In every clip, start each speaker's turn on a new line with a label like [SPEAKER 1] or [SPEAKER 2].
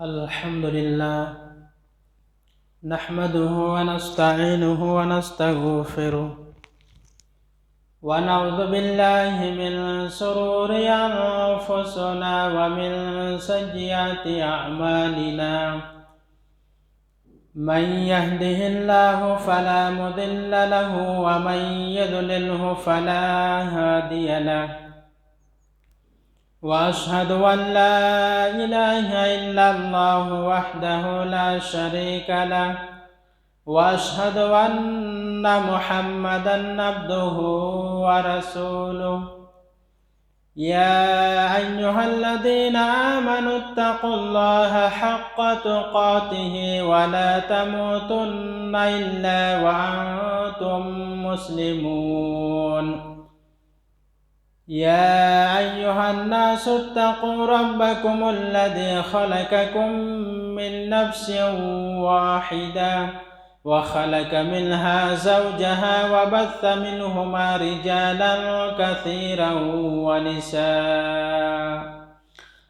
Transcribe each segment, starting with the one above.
[SPEAKER 1] الحمد لله نحمده ونستعينه ونستغفره ونعوذ بالله من شرور أنفسنا ومن سيئات أعمالنا من يهده الله فلا مضل له ومن يضلله فلا هادي له وأشهد أن لا إله إلا الله وحده لا شريك له وأشهد أن محمدا عبده ورسوله يا أيها الذين آمنوا اتقوا الله حق تقاته ولا تموتن إلا وأنتم مسلمون يا أيها الناس اتقوا ربكم الذي خلقكم من نفس واحدة وخلق منها زوجها وبث منهما رجالا كثيرا ونساء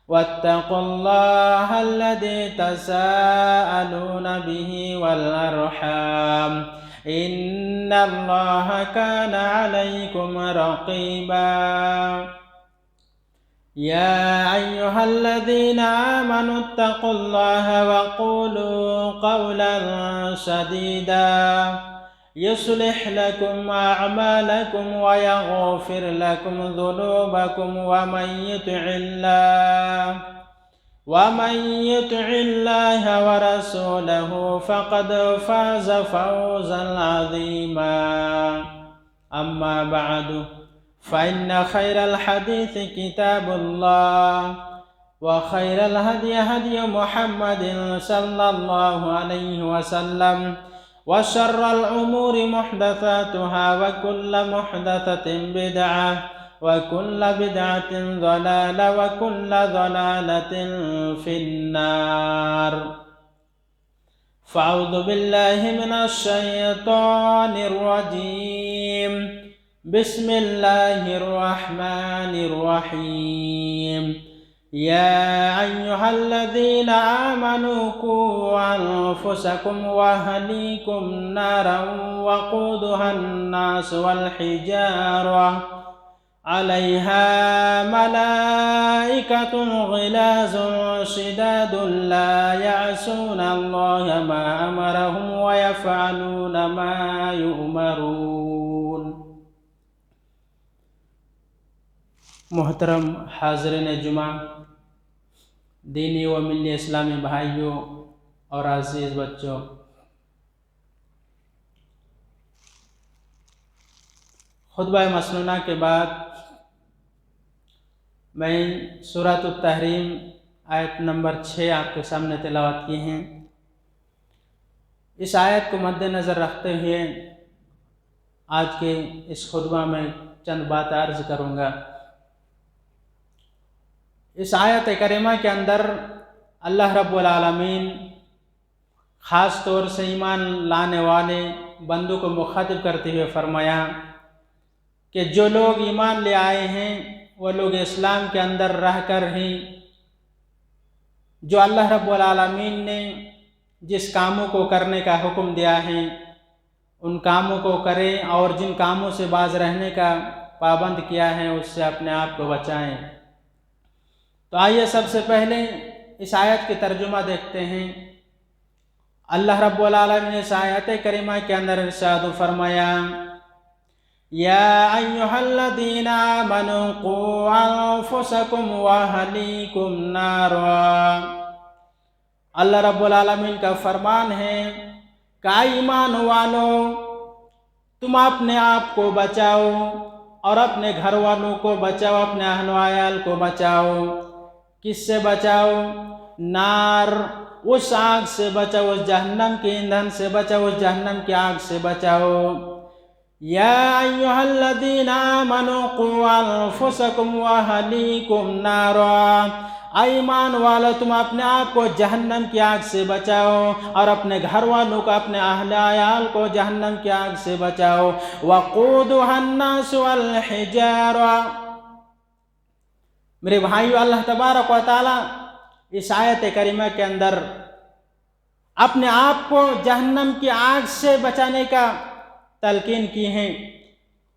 [SPEAKER 1] واتقوا الله الذي تساءلون به والأرحام إن الله كان عليكم رقيبا يا أيها الذين آمنوا اتقوا الله وقولوا قولا سديدا يصلح لكم أعمالكم ويغفر لكم ذنوبكم ومن يطع الله ورسوله فقد فاز فوزا عظيما أما بعد فإن خير الحديث كتاب الله وخير الهدي هدي محمد صلى الله عليه وسلم وشر الأمور محدثاتها وكل محدثة بدعة وكل بدعة ضلالة وكل ضلالة في النار فأعوذ بالله من الشيطان الرجيم بسم الله الرحمن الرحيم يا أيها الذين آمنوا قوا أنفسكم وأهليكم نارا وقودها الناس والحجارة عليها ملائكة غلاظ شداد لا يعصون الله ما أمرهم ويفعلون ما يؤمرون محترم حاضرین جمعہ، دینی و ملی اسلامی بھائیوں اور عزیز بچوں، خطبہ مسنونہ کے بعد میں سورۃ التحریم آیت نمبر 6 آپ کے سامنے تلاوت کی ہیں۔ اس آیت کو مد نظر رکھتے ہوئے آج کے اس خطبہ میں چند بات عرض کروں گا۔ اس آیت کریمہ کے اندر اللہ رب العالمین خاص طور سے ایمان لانے والے بندوں کو مخاطب کرتے ہوئے فرمایا کہ جو لوگ ایمان لے آئے ہیں وہ لوگ اسلام کے اندر رہ کر ہی جو اللہ رب العالمین نے جس کاموں کو کرنے کا حکم دیا ہے ان کاموں کو کریں، اور جن کاموں سے باز رہنے کا پابند کیا ہے اس سے اپنے آپ کو بچائیں۔ تو آئیے سب سے پہلے اس آیت کی ترجمہ دیکھتے ہیں۔ اللہ رب العالمین نے اس آیت کریمہ کے اندر ارشاد فرمایا یا ایھا الذین آمنوا قوا انفسکم واہلیکم نارا۔ اللہ رب العالمین کا فرمان ہے کہ ایمان والو تم اپنے آپ کو بچاؤ اور اپنے گھر والوں کو بچاؤ، اپنے اہل و عیال کو بچاؤ۔ کس سے بچاؤ؟ نار، اس آگ سے بچاؤ، اس جہنم کے ایندھن سے بچاؤ، اس جہنم کی آگ سے بچاؤ۔ یا ایھا الذین آمنوا قوا انفسکم واہلیکم نارا۔ ایمان والو تم اپنے آپ کو جہنم کی آگ سے بچاؤ اور اپنے گھر والوں کو، اپنے اہل عیال کو جہنم کی آگ سے بچاؤ۔ وقودها الناس والحجارہ۔ میرے بھائیو، اللہ تبارک و تعالی اس آیت کریمہ کے اندر اپنے آپ کو جہنم کی آگ سے بچانے کا تلقین کی ہیں،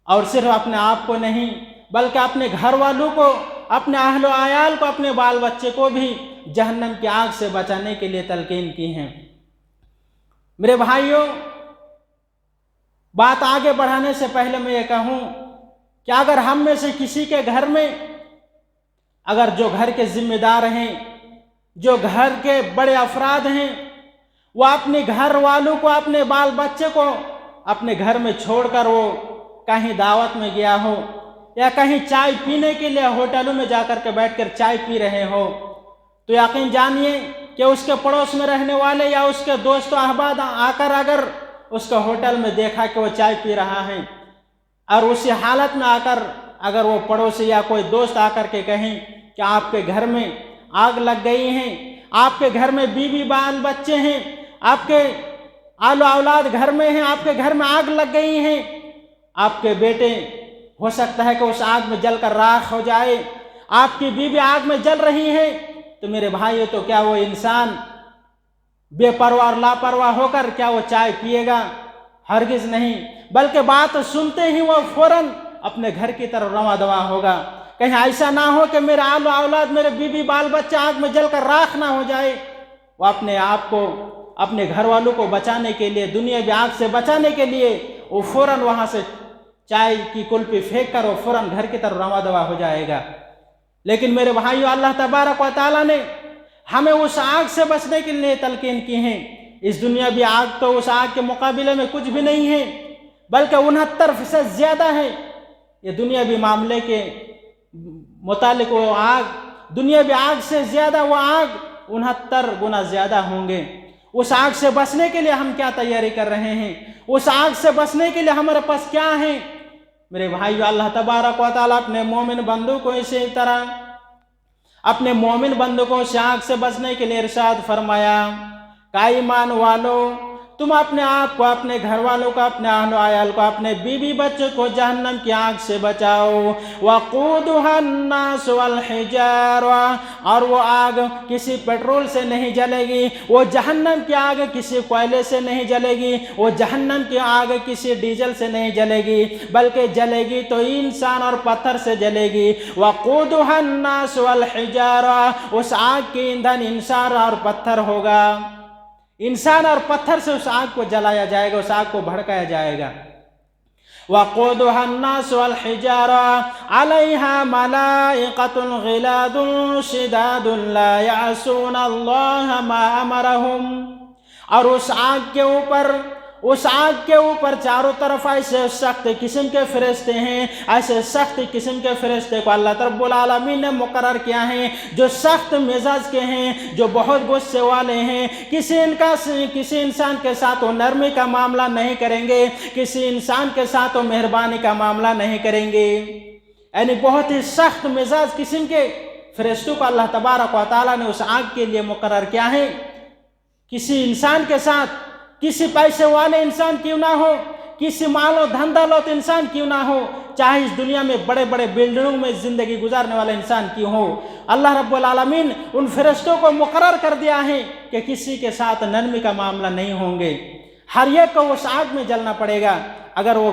[SPEAKER 1] اور صرف اپنے آپ کو نہیں بلکہ اپنے گھر والوں کو، اپنے اہل و عیال کو، اپنے بال بچے کو بھی جہنم کی آگ سے بچانے کے لیے تلقین کی ہیں۔ میرے بھائیوں، بات آگے بڑھانے سے پہلے میں یہ کہوں کہ اگر ہم میں سے کسی کے گھر میں، اگر جو گھر کے ذمہ دار ہیں، جو گھر کے بڑے افراد ہیں، وہ اپنے گھر والوں کو، اپنے بال بچے کو اپنے گھر میں چھوڑ کر وہ کہیں دعوت میں گیا ہو، یا کہیں چائے پینے کے لیے ہوٹلوں میں جا کر کے بیٹھ کر چائے پی رہے ہو، تو یقین جانیے کہ اس کے پڑوس میں رہنے والے یا اس کے دوست و احباب آ کر اگر اس کا ہوٹل میں دیکھا کہ وہ چائے پی رہا ہے، اور اسی حالت میں آ کر اگر وہ پڑوسی یا کوئی دوست آ کر کے کہیں کہ آپ کے گھر میں آگ لگ گئی ہے، آپ کے گھر میں بیوی بال بچے ہیں، آپ کے آل و اولاد گھر میں ہیں، آپ کے گھر میں آگ لگ گئی ہیں، آپ کے بیٹے ہو سکتا ہے کہ اس آگ میں جل کر راکھ ہو جائے، آپ کی بیوی آگ میں جل رہی ہے، تو میرے بھائیو، تو کیا وہ انسان بے پرواہ اور لاپرواہ ہو کر کیا وہ چائے پیے گا؟ ہرگز نہیں، بلکہ بات سنتے ہی وہ فوراً اپنے گھر کی طرف رواں دواں ہوگا۔ کہیں ایسا نہ ہو کہ میرے آل و اولاد، میرے بیوی بال بچے آگ میں جل کر راکھ نہ ہو جائے۔ وہ اپنے آپ کو، اپنے گھر والوں کو بچانے کے لیے، دنیاوی آگ سے بچانے کے لیے وہ فوراً وہاں سے چائے کی کلفی پھینک کر وہ فوراً گھر کی طرف رواں دواں ہو جائے گا۔ لیکن میرے بھائیو، اللہ تبارک و تعالیٰ نے ہمیں اس آگ سے بچنے کے لیے تلقین کی ہیں۔ اس دنیاوی آگ تو اس آگ کے مقابلے میں کچھ بھی نہیں ہے، بلکہ 69% زیادہ ہے۔ یہ دنیاوی معاملے کے متعلق وہ آگ، دنیاوی آگ سے زیادہ وہ آگ 69 گنا زیادہ ہوں گے۔ اس آگ سے بچنے کے لیے ہم کیا تیاری کر رہے ہیں؟ اس آگ سے بچنے کے لیے ہمارے پاس کیا ہے؟ میرے بھائیو، اللہ تبارک و تعالیٰ اپنے مومن بندوں کو اسی طرح اپنے مومن بندوں کو اس آگ سے بچنے کے لیے ارشاد فرمایا کہ ایمان والو، تم اپنے آپ کو، اپنے گھر والوں کو، اپنے اہل و عیال کو، اپنے بیوی بچوں کو جہنم کی آگ سے بچاؤ۔ وقودها الناس والحجارة، اور وہ آگ کسی پیٹرول سے نہیں جلے گی، وہ جہنم کی آگ کسی کوئلے سے نہیں جلے گی، وہ جہنم کی آگ کسی ڈیزل سے نہیں جلے گی، بلکہ جلے گی تو انسان اور پتھر سے جلے گی۔ وقودها الناس والحجارة، اس آگ کی ایندھن انسان اور پتھر ہوگا۔ انسان اور پتھر سے اس آگ کو جلایا جائے گا، اس آگ کو بھڑکایا جائے گا۔ وقودها الناس والحجارة عليها ملائكة غلاظ شداد لا يعصون الله ما أمرهم، اور اس آگ کے اوپر چاروں طرف ایسے سخت قسم کے فرشتے ہیں، ایسے سخت قسم کے فرشتے کو اللہ رب العالمین نے مقرر کیا ہے، جو سخت مزاج کے ہیں، جو بہت غصے والے ہیں۔ کسی انسان کے ساتھ وہ نرمی کا معاملہ نہیں کریں گے، کسی انسان کے ساتھ وہ مہربانی کا معاملہ نہیں کریں گے۔ یعنی بہت ہی سخت مزاج قسم کے فرشتوں کو اللہ تبارک و تعالیٰ نے اس آگ کے لیے مقرر کیا ہے۔ کسی انسان کے ساتھ، کسی پیسے والے انسان کیوں نہ ہو، کسی مال و دھن دولت انسان کیوں نہ ہو، چاہے اس دنیا میں بڑے بڑے بلڈنگوں میں زندگی گزارنے والا انسان کیوں ہو، اللہ رب العالمین ان فرشتوں کو مقرر کر دیا ہے کہ کسی کے ساتھ نرمی کا معاملہ نہیں ہوں گے۔ ہر ایک کو اس آگ میں جلنا پڑے گا۔ اگر وہ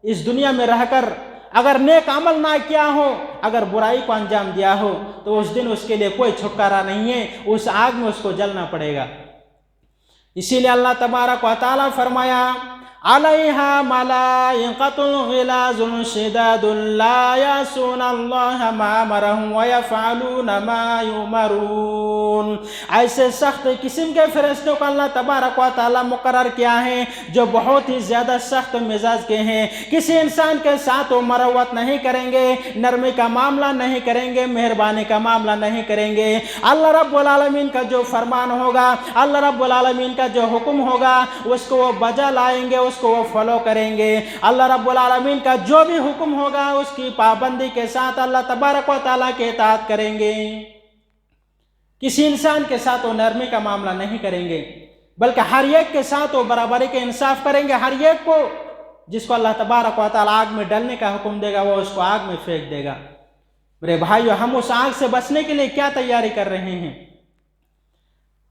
[SPEAKER 1] اس دنیا میں رہ کر اگر نیک عمل نہ کیا ہو، اگر برائی کو انجام دیا ہو، تو اس دن اس کے لیے کوئی چھٹکارا نہیں ہے، اس آگ میں اس کو جلنا پڑے گا۔ اسی لیے اللہ تبارک و تعالیٰ فرمایا علیہا ملائکۃ غلاظ شداد لا یعصون اللہ ما امرہم ویفعلون ما یؤمرون، ایسے سخت قسم کے فرشتوں کو اللہ تبارک و تعالیٰ مقرر کیا ہے، جو بہت ہی زیادہ سخت مزاج کے ہیں۔ کسی انسان کے ساتھ وہ مروت نہیں کریں گے، نرمی کا معاملہ نہیں کریں گے، مہربانی کا معاملہ نہیں کریں گے۔ اللہ رب العالمین کا جو فرمان ہوگا، اللہ رب العالمین کا جو حکم ہوگا، اس کو وہ بجا لائیں گے، اس کو وہ فالو کریں گے۔ اللہ رب العالمین کا جو بھی حکم ہوگا، اس کی پابندی کے ساتھ اللہ تبارک و تعالیٰ کی اطاعت کریں گے۔ کسی انسان کے ساتھ وہ نرمی کا معاملہ نہیں کریں گے، بلکہ ہر ایک کے ساتھ وہ برابری کے انصاف کریں گے۔ ہر ایک کو، جس کو اللہ تبارک و تعالیٰ آگ میں ڈلنے کا حکم دے گا، وہ اس کو آگ میں پھینک دے گا۔ میرے بھائیو، ہم اس آگ سے بچنے کے لیے کیا تیاری کر رہے ہیں؟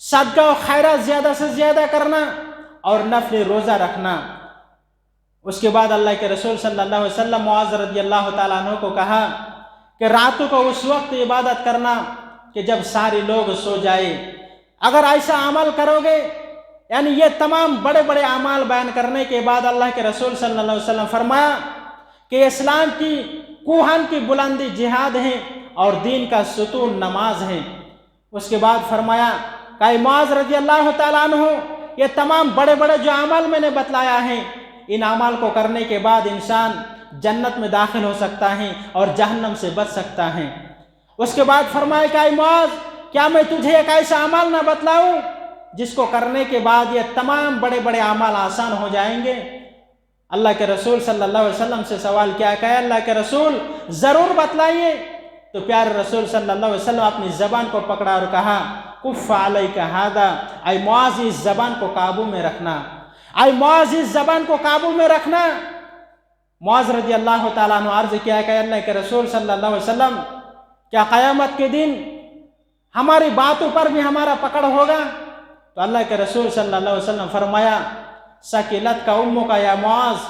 [SPEAKER 1] صدقہ و خیرات زیادہ سے زیادہ کرنا اور نفل روزہ رکھنا۔ اس کے بعد اللہ کے رسول صلی اللہ علیہ وسلم معاذ رضی اللہ تعالیٰ عنہ کو کہا کہ راتوں کو اس وقت عبادت کرنا کہ جب سارے لوگ سو جائے۔ اگر ایسا عمل کرو گے، یعنی یہ تمام بڑے بڑے اعمال بیان کرنے کے بعد اللہ کے رسول صلی اللہ علیہ وسلم فرمایا کہ اسلام کی کوہن کی بلندی جہاد ہے اور دین کا ستون نماز ہے۔ اس کے بعد فرمایا کہ معاذ رضی اللہ تعالیٰ عنہ، یہ تمام بڑے بڑے جو عمل میں نے بتلایا ہے، ان اعمال کو کرنے کے بعد انسان جنت میں داخل ہو سکتا ہے اور جہنم سے بچ سکتا ہے۔ اس کے بعد فرمایا کہ معاذ، کیا میں تجھے ایک ایسا عمل نہ بتلاؤں جس کو کرنے کے بعد یہ تمام بڑے بڑے اعمال آسان ہو جائیں گے؟ اللہ کے رسول صلی اللہ علیہ وسلم سے سوال کیا کہ اللہ کے رسول ضرور بتلائیے۔ تو پیارے رسول صلی اللہ علیہ وسلم اپنی زبان کو پکڑا اور کہا کف علیک ھذا، اے معاذ اس زبان کو قابو میں رکھنا، اے معاذ اس زبان کو قابو میں رکھنا۔ معاذ رضی اللہ تعالیٰ عنہ عرض کیا کہ اللہ کے رسول صلی اللہ علیہ وسلم، کیا قیامت کے دن ہماری باتوں پر بھی ہمارا پکڑ ہوگا؟ تو اللہ کے رسول صلی اللہ علیہ وسلم فرمایا ثقلت کا اموں کا یا معاذ،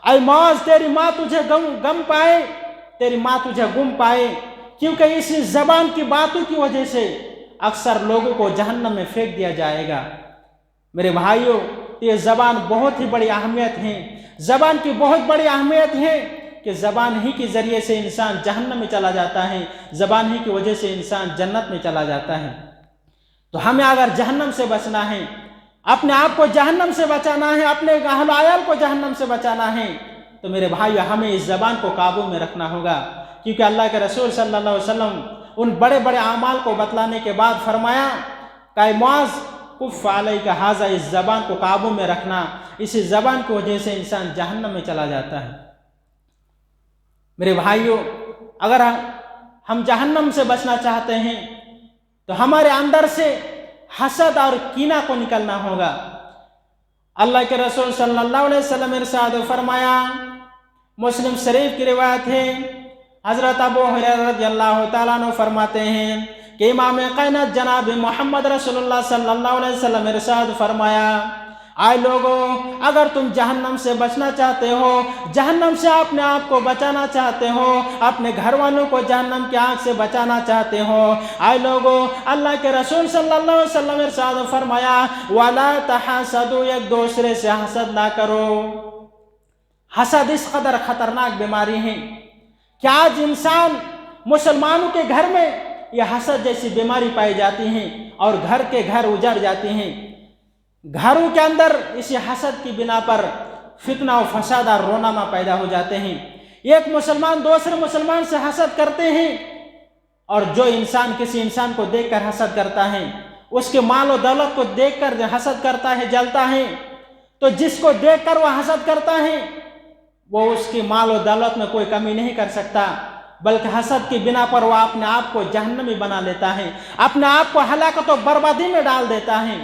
[SPEAKER 1] اے معاذ تیری ماں تجھے غم پائے، تیری ماں تجھے گم پائے، کیونکہ اسی زبان کی باتوں کی وجہ سے اکثر لوگوں کو جہنم میں پھینک دیا جائے گا۔ میرے بھائیوں، یہ زبان بہت ہی بڑی اہمیت ہے، زبان کی بہت بڑی اہمیت ہے کہ زبان ہی کے ذریعے سے انسان جہنم میں چلا جاتا ہے، زبان ہی کی وجہ سے انسان جنت میں چلا جاتا ہے۔ تو ہمیں اگر جہنم سے بچنا ہے، اپنے آپ کو جہنم سے بچانا ہے، اپنے اہل عیال کو جہنم سے بچانا ہے، تو میرے بھائیو ہمیں اس زبان کو قابو میں رکھنا ہوگا، کیونکہ اللہ کے رسول صلی اللہ علیہ وسلم ان بڑے بڑے اعمال کو بتلانے کے بعد فرمایا کہ معاذ کف علیک ھذا، اس زبان کو قابو میں رکھنا، اسی زبان کی وجہ سے انسان جہنم میں چلا جاتا ہے۔ میرے بھائیو، اگر ہم جہنم سے بچنا چاہتے ہیں تو ہمارے اندر سے حسد اور کینہ کو نکلنا ہوگا۔ اللہ کے رسول صلی اللہ علیہ وسلم ارشاد فرمایا، مسلم شریف کی روایت ہے، حضرت ابو ہریرہ رضی اللہ تعالیٰ عنہ فرماتے ہیں کہ امام کائنات جناب محمد رسول اللہ صلی اللہ علیہ وسلم ارشاد فرمایا، آئے لوگوں، اگر تم جہنم سے بچنا چاہتے ہو، جہنم سے اپنے آپ کو بچانا چاہتے ہو، اپنے گھر والوں کو جہنم کی آگ سے بچانا چاہتے ہو، آئے لوگوں، اللہ کے رسول صلی اللہ علیہ وسلم ارشاد فرمایا وَلَا تَحَاسَدُوا، ایک دوسرے سے حسد نہ کرو۔ حسد اس قدر خطرناک بیماری ہے کہ آج انسان مسلمانوں کے گھر میں یہ حسد جیسی بیماری پائی جاتی ہیں اور گھر کے گھر اجڑ جاتے ہیں۔ گھروں کے اندر اسی حسد کی بنا پر فتنہ و فساد اور رونما پیدا ہو جاتے ہیں۔ ایک مسلمان دوسرے مسلمان سے حسد کرتے ہیں، اور جو انسان کسی انسان کو دیکھ کر حسد کرتا ہے، اس کے مال و دولت کو دیکھ کر حسد کرتا ہے، جلتا ہے، تو جس کو دیکھ کر وہ حسد کرتا ہے وہ اس کی مال و دولت میں کوئی کمی نہیں کر سکتا، بلکہ حسد کی بنا پر وہ اپنے آپ کو جہنمی بنا لیتا ہے، اپنے آپ کو ہلاکت و بربادی میں ڈال دیتا ہے۔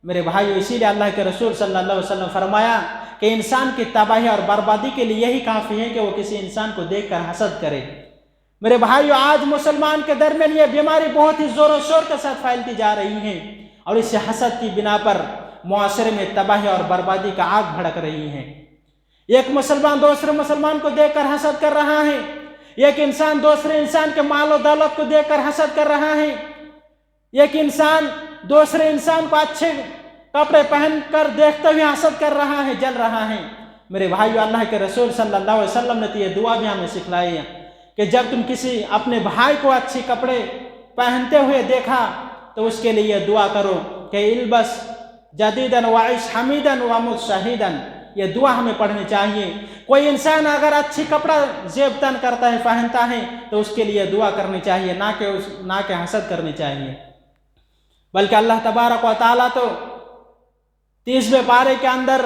[SPEAKER 1] میرے بھائیو، اسی لیے اللہ کے رسول صلی اللہ علیہ وسلم فرمایا کہ انسان کی تباہی اور بربادی کے لیے یہی کافی ہے کہ وہ کسی انسان کو دیکھ کر حسد کرے۔ میرے بھائیو، آج مسلمان کے درمیان یہ بیماری بہت ہی زور و شور کے ساتھ پھیلتی جا رہی ہے، اور اس حسد کی بنا پر معاشرے میں تباہی اور بربادی کا آگ بھڑک رہی ہے۔ ایک مسلمان دوسرے مسلمان کو دیکھ کر حسد کر رہا ہے، ایک انسان دوسرے انسان کے مال و دولت کو دیکھ کر حسد کر رہا ہے، ایک انسان دوسرے انسان کو اچھے کپڑے پہن کر دیکھتے ہوئے حسد کر رہا ہے، جل رہا ہے۔ میرے بھائیو، اللہ کے رسول صلی اللہ علیہ وسلم نے تو یہ دعا بھی ہمیں سکھلائی ہے کہ جب تم کسی اپنے بھائی کو اچھے کپڑے پہنتے ہوئے دیکھا تو اس کے لیے دعا کرو کہ البس جدیداً وعیش حمیداً ومت شہیداً، یہ دعا ہمیں پڑھنی چاہیے۔ کوئی انسان اگر اچھی کپڑا زیب تن کرتا ہے، پہنتا ہے، تو اس کے لیے دعا کرنی چاہیے، نہ کہ حسد کرنی چاہیے۔ بلکہ اللہ تبارک و تعالیٰ تو 30ویں پارے کے اندر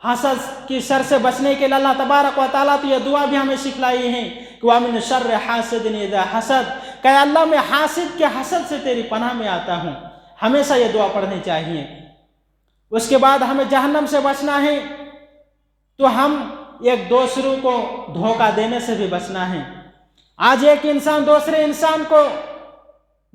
[SPEAKER 1] حسد کی شر سے بچنے کے لیے اللہ تبارک و تعالیٰ تو یہ دعا بھی ہمیں سکھلائی ہے کہ وَمِن شَرِّ حَاسِدٍ إِذَا حَسَدَ، کہ اللہ میں حاسد کے حسد سے تیری پناہ میں آتا ہوں۔ ہمیشہ یہ دعا پڑھنی چاہیے۔ اس کے بعد ہمیں جہنم سے بچنا ہے تو ہم ایک دوسروں کو دھوکہ دینے سے بھی بچنا ہے۔ آج ایک انسان دوسرے انسان کو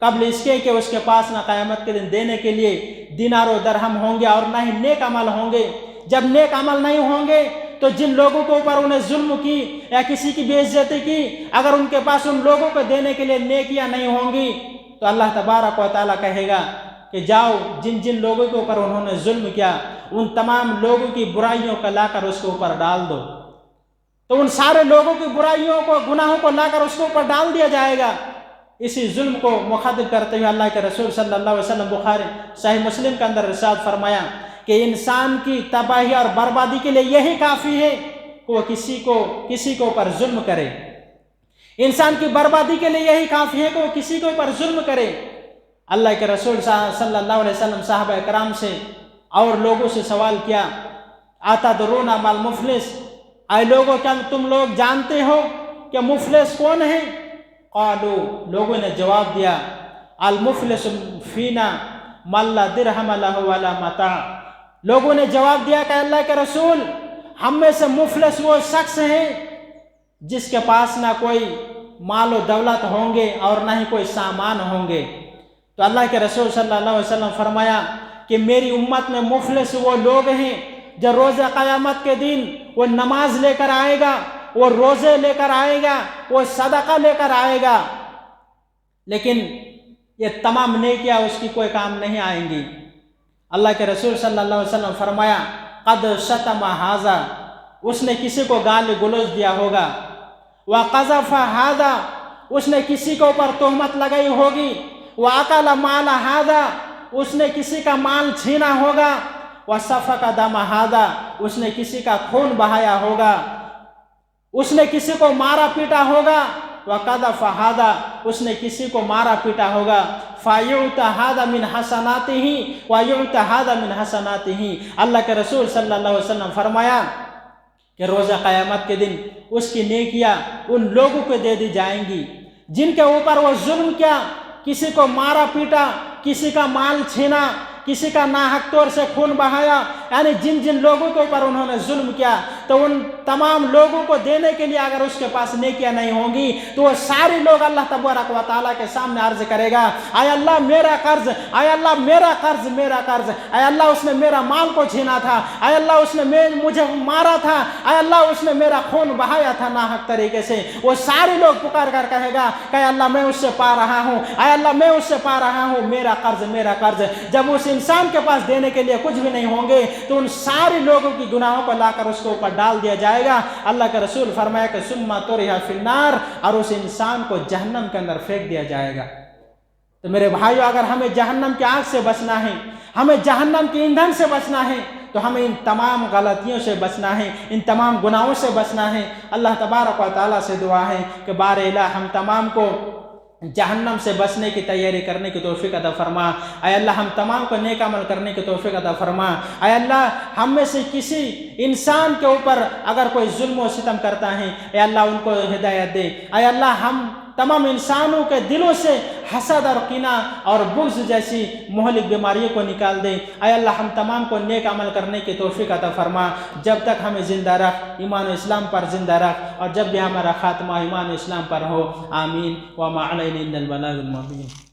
[SPEAKER 1] قبل اس کے کہ اس کے پاس نہ قیامت کے دن دینے کے لیے دینار و درہم ہوں گے اور نہ ہی نیک عمل ہوں گے۔ جب نیک عمل نہیں ہوں گے تو جن لوگوں کے اوپر انہیں ظلم کی یا کسی کی بے عزتی کی، اگر ان کے پاس ان لوگوں کو دینے کے لیے نیکیاں نہیں ہوں گی تو اللہ تبارک و تعالیٰ کہے گا کہ جاؤ جن لوگوں کے اوپر انہوں نے ظلم کیا ان تمام لوگوں کی برائیوں کو لا کر اس کے اوپر ڈال دو۔ تو ان سارے لوگوں کی برائیوں کو، گناہوں کو لا کر اس کے اوپر ڈال دیا جائے گا۔ اسی ظلم کو مخاطب کرتے ہوئے اللہ کے رسول صلی اللہ علیہ وسلم بخاری صحیح مسلم کے اندر ارشاد فرمایا کہ انسان کی تباہی اور بربادی کے لیے یہی کافی ہے کہ وہ کسی کے اوپر ظلم کرے۔ انسان کی بربادی کے لیے یہی کافی ہے کہ وہ کسی کے اوپر ظلم کرے۔ اللہ کے رسول صلی اللہ علیہ وسلم صحابہ کرام سے اور لوگوں سے سوال کیا، اتدرون ما المفلس، اے لوگوں کیا تم لوگ جانتے ہو کہ مفلس کون ہے؟ قالو، لوگوں نے جواب دیا، المفلس فینا من لا درہم لہ ولا متاع۔ لوگوں نے جواب دیا کہ اللہ کے رسول، ہم میں سے مفلس وہ شخص ہے جس کے پاس نہ کوئی مال و دولت ہوں گے اور نہ ہی کوئی سامان ہوں گے۔ تو اللہ کے رسول صلی اللہ علیہ وسلم فرمایا کہ میری امت میں مفلس وہ لوگ ہیں جو روز قیامت کے دن وہ نماز لے کر آئے گا، وہ روزے لے کر آئے گا، وہ صدقہ لے کر آئے گا، لیکن یہ تمام نیکیاں اس کی کوئی کام نہیں آئیں گی۔ اللہ کے رسول صلی اللہ علیہ وسلم فرمایا قد شتم ھذا، اس نے کسی کو گالی گلوچ دیا ہوگا، وقذف ھذا، اس نے کسی کے اوپر تہمت لگائی ہوگی، واکل مال ھذا، اس نے کسی کا مال چھینا ہوگا، وسفک دم ھذا، اس نے کسی کا خون بہایا ہوگا، اس نے کسی کو مارا پیٹا ہوگا، وقذف ھذا، اس نے کسی کو مارا پیٹا ہوگا، فَيُعْتَ ھذا مِنْ حَسَنَاتِهِ وَيُعْتَ ھذا مِنْ حَسَنَاتِهِ۔ اللہ کے رسول صلی اللہ علیہ وسلم فرمایا کہ روز قیامت کے دن اس کی نیکیاں ان لوگوں کو دے دی جائیں گی جن کے اوپر وہ ظلم کیا، کسی کو مارا پیٹا، کسی کا مال چھینا، کسی کا ناحق طور سے خون بہایا، یعنی جن لوگوں کے اوپر انہوں نے ظلم کیا، تو ان تمام لوگوں کو دینے کے لیے اگر اس کے پاس نیکیاں نہیں ہوں گی تو وہ سارے لوگ اللہ تبارک و تعالیٰ کے سامنے عرض کرے گا، اے اللہ میرا قرض، اے اللہ میرا قرض، میرا قرض، اے اللہ اس نے میرا مال کو چھینا تھا، اے اللہ اس نے مجھے مارا تھا، اے اللہ اس نے میرا خون بہایا تھا ناحق طریقے سے۔ وہ سارے لوگ پکار کر کہے گا کہ اے اللہ میں اس سے پا رہا ہوں، اے اللہ میں اس سے پا رہا ہوں، میرا قرض، میرا قرض۔ جب اس انسان کے پاس دینے کے لیے کچھ بھی نہیں ہوں گے تو ان سارے لوگوں کی گناہوں کو لا کر اس کے اوپر ڈال دیا جائے گا۔ اللہ کے رسول فرمایا کہ ثم طرح فی النار، اور اس انسان کو جہنم کے اندر پھینک دیا جائے گا۔ تو میرے بھائیو، اگر ہمیں جہنم کی آگ سے بچنا ہے، ہمیں جہنم کی ایندھن سے بچنا ہے، تو ہمیں ان تمام غلطیوں سے بچنا ہے، ان تمام گناہوں سے بچنا ہے۔ اللہ تبارک و تعالیٰ سے دعا ہے کہ بار الہ ہم تمام کو جہنم سے بچنے کی تیاری کرنے کی توفیق عطا فرما۔ اے اللہ ہم تمام کو نیک عمل کرنے کی توفیق عطا فرما۔ اے اللہ ہم میں سے کسی انسان کے اوپر اگر کوئی ظلم و ستم کرتا ہے، اے اللہ ان کو ہدایت دے۔ اے اللہ ہم تمام انسانوں کے دلوں سے حسد اور کینہ اور بغض جیسی مہلک بیماریوں کو نکال دے۔ اے اللہ ہم تمام کو نیک عمل کرنے کی توفیق عطا فرما۔ جب تک ہمیں زندہ رکھ، ایمان و اسلام پر زندہ رکھ، اور جب بھی ہمارا خاتمہ ایمان و اسلام پر ہو، آمین۔ وما علینا الا البلاغ المبین۔